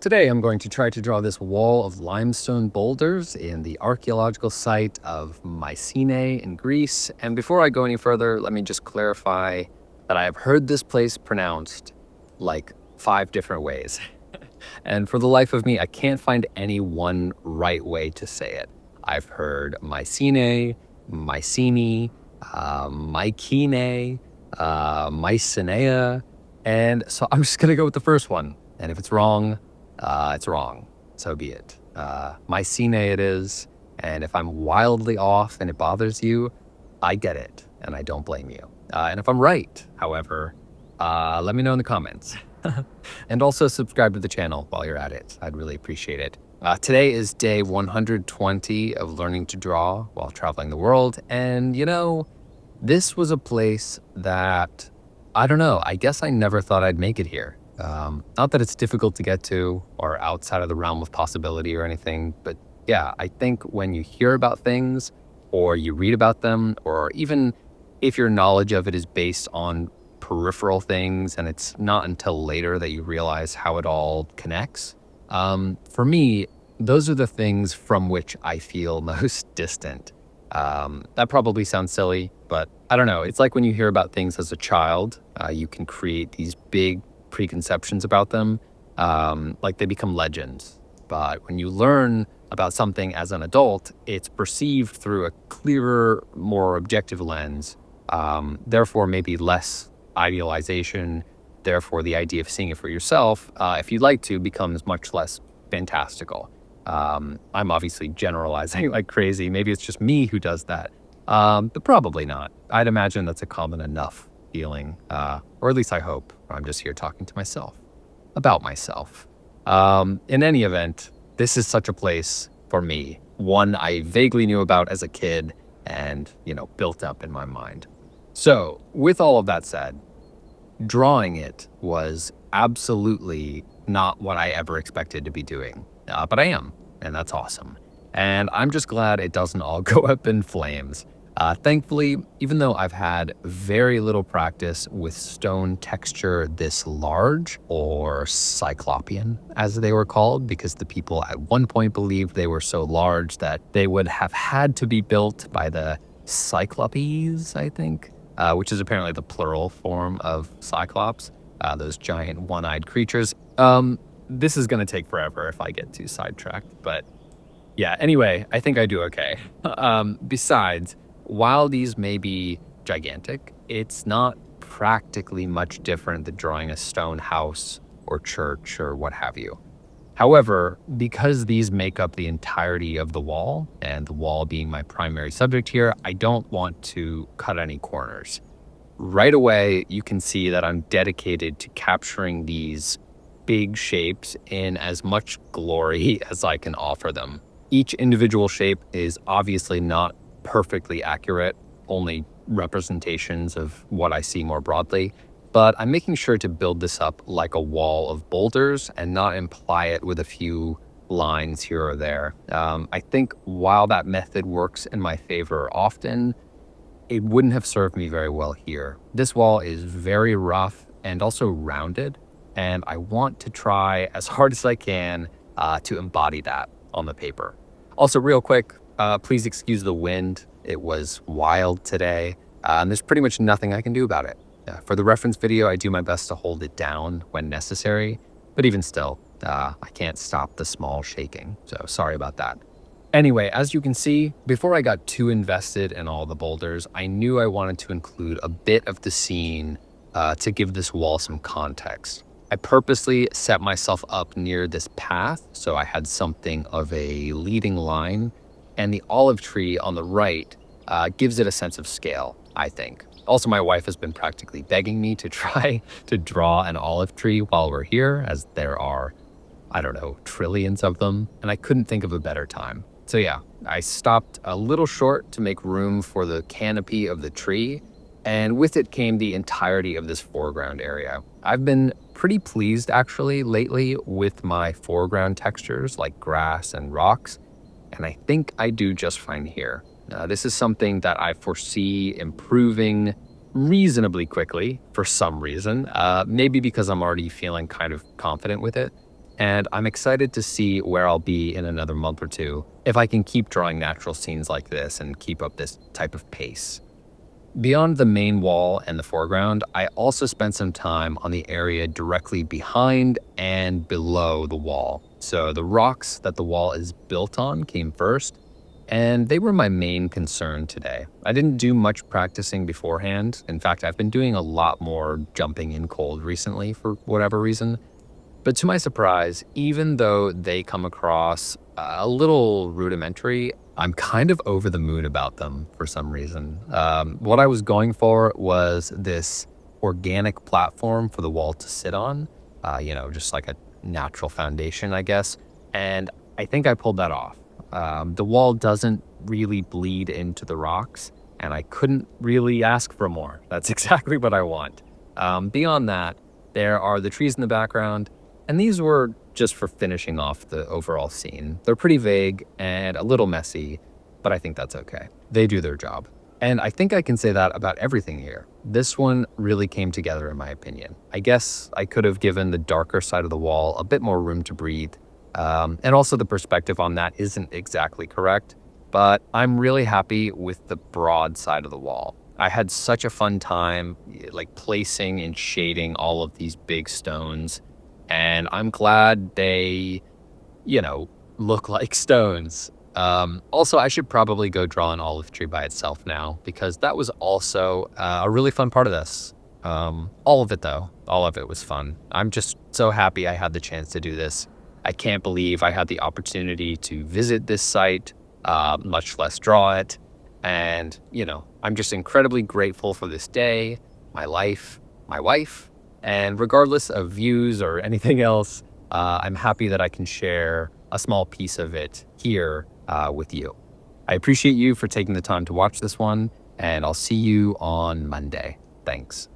Today I'm going to try to draw this wall of limestone boulders in the archaeological site of Mycenae in Greece. And before I go any further, let me just clarify that I have heard this place pronounced like 5 different ways. And for the life of me, I can't find any one right way to say it. I've heard Mycenae, Mycenae, Mycenae, Mycenae, and so I'm just gonna go with the first one. And if it's wrong, it's wrong. So be it. Mycenae it is. And if I'm wildly off and it bothers you, I get it and I don't blame you. And if I'm right, however, let me know in the comments. And also subscribe to the channel while you're at it. I'd really appreciate it. Today is day 120 of learning to draw while traveling the world. And you know, this was a place that, I don't know, I guess I never thought I'd make it here. Not that it's difficult to get to or outside of the realm of possibility or anything, but yeah, I think when you hear about things or you read about them, or even if your knowledge of it is based on peripheral things and it's not until later that you realize how it all connects, for me, those are the things from which I feel most distant. That probably sounds silly, but I don't know. It's like when you hear about things as a child, you can create these big preconceptions about them, like they become legends. But when you learn about something as an adult, it's perceived through a clearer, more objective lens, therefore maybe less idealization. Therefore, the idea of seeing it for yourself, if you'd like to, becomes much less fantastical. I'm obviously generalizing like crazy. Maybe it's just me who does that, but probably not. I'd imagine that's a common enough feeling, or at least I hope. I'm just here talking to myself about myself. In any event, this is such a place for me, one I vaguely knew about as a kid and, you know, built up in my mind. So with all of that said, drawing it was absolutely not what I ever expected to be doing, but I am, and that's awesome. And I'm just glad it doesn't all go up in flames. Thankfully, even though I've had very little practice with stone texture this large, or cyclopean as they were called, because the people at one point believed they were so large that they would have had to be built by the Cyclopes, I think, which is apparently the plural form of Cyclops, those giant one-eyed creatures. This is going to take forever if I get too sidetracked, but yeah, anyway, I think I do okay. Besides, while these may be gigantic, it's not practically much different than drawing a stone house or church or what have you. However, because these make up the entirety of the wall, and the wall being my primary subject here, I don't want to cut any corners. Right away, you can see that I'm dedicated to capturing these big shapes in as much glory as I can offer them. Each individual shape is obviously not perfectly accurate, only representations of what I see more broadly, but I'm making sure to build this up like a wall of boulders and not imply it with a few lines here or there. I think while that method works in my favor often, it wouldn't have served me very well here. This wall is very rough and also rounded, and I want to try as hard as I can to embody that on the paper. Also, real quick, please excuse the wind. It was wild today, and there's pretty much nothing I can do about it. For the reference video, I do my best to hold it down when necessary, but even still, I can't stop the small shaking, so sorry about that. Anyway, as you can see, before I got too invested in all the boulders, I knew I wanted to include a bit of the scene to give this wall some context. I purposely set myself up near this path so I had something of a leading line, and the olive tree on the right gives it a sense of scale, I think. Also, my wife has been practically begging me to try to draw an olive tree while we're here, as there are, I don't know, trillions of them, and I couldn't think of a better time. So yeah, I stopped a little short to make room for the canopy of the tree, and with it came the entirety of this foreground area. I've been pretty pleased actually lately with my foreground textures like grass and rocks, and I think I do just fine here. This is something that I foresee improving reasonably quickly for some reason, maybe because I'm already feeling kind of confident with it. and I'm excited to see where I'll be in another month or two if I can keep drawing natural scenes like this and keep up this type of pace. Beyond the main wall and the foreground, I also spent some time on the area directly behind and below the wall. So the rocks that the wall is built on came first, and they were my main concern today. I didn't do much practicing beforehand. In fact, I've been doing a lot more jumping in cold recently for whatever reason. But to my surprise, even though they come across a little rudimentary, I'm kind of over the moon about them for some reason. What I was going for was this organic platform for the wall to sit on, just like a natural foundation, I guess. And I think I pulled that off. The wall doesn't really bleed into the rocks, and I couldn't really ask for more. That's exactly what I want. Beyond that, there are the trees in the background, and these were just for finishing off the overall scene. They're pretty vague and a little messy, but I think that's okay. They do their job. And I think I can say that about everything here. This one really came together in my opinion. I guess I could have given the darker side of the wall a bit more room to breathe. And also the perspective on that isn't exactly correct, but I'm really happy with the broad side of the wall. I had such a fun time like placing and shading all of these big stones, and I'm glad they, look like stones. Also, I should probably go draw an olive tree by itself now because that was also a really fun part of this. All of it, though, all of it was fun. I'm just so happy I had the chance to do this. I can't believe I had the opportunity to visit this site, much less draw it. And, I'm just incredibly grateful for this day, my life, my wife, and regardless of views or anything else, I'm happy that I can share a small piece of it here with you. I appreciate you for taking the time to watch this one, and I'll see you on Monday. Thanks.